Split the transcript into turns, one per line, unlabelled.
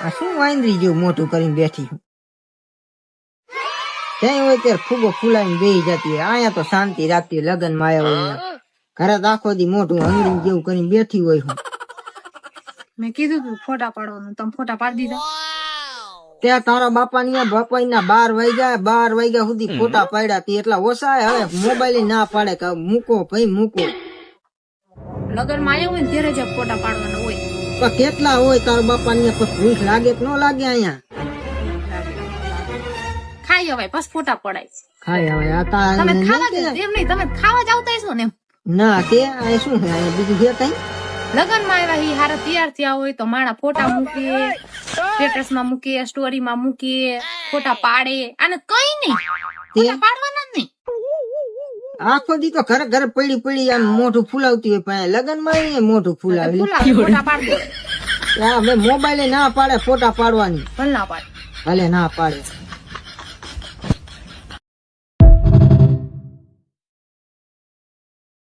આ શું વાંદરી જેવું મોટું કરીને બેઠી છું ત્યાં હોય ત્યારે ફૂગો ફૂલાઈને બેહી જતી હોય અહીંયા તો શાંતિ રાખતી હોય લગન માં આવ્યા હોય ઘરે તો આખો દી મોટું હંગરી જેવું કરીને બેઠી હોય હું
મેં કીધું તું ફોટા પાડવાનું તમે ફોટા પાડી દીધા
ત્યાં તારા બાપા ના 12 વાગ્યા સુધી ફોટા પાડ્યા તી એટલા ઓછા હવે મોબાઈલ ના પાડે કે મૂકો ભાઈ મૂકો
લગન માં આવ્યા હોય ને ત્યારે જ ફોટા પાડવાના હોય
પણ કેટલા હોય તારા બાપા ની ભૂખ લાગે કે ન લાગે અહીંયા
ખાઈ જવાય બસ ફોટા પડાય
ખાય હવે આ તા
તમે ખાવા જ એમ નહીં તમે ખાવા જ આવતા હશો ને એમ
ના તે આ શું છે અહીંયા બીજું છે કઈ
લગન માં આવ્યા ઈ હારા તૈયાર થયા હોય તો માણા ફોટા મૂકે સ્ટેટસ માં મૂકે સ્ટોરી માં મૂકે ફોટા પાડે અને કઈ નહીં ફોટા પાડવાના જ નહીં
આખો દી તો ઘરે ઘરે પડી આમ મોઢું ફૂલાવતી હોય પણ લગન માં મોઢું ફૂલાવે
ફોટા પાડવો
હવે મોબાઈલ ના પાડે ફોટા પાડવાની
ભલે ના પાડે
ભલે ના પાડે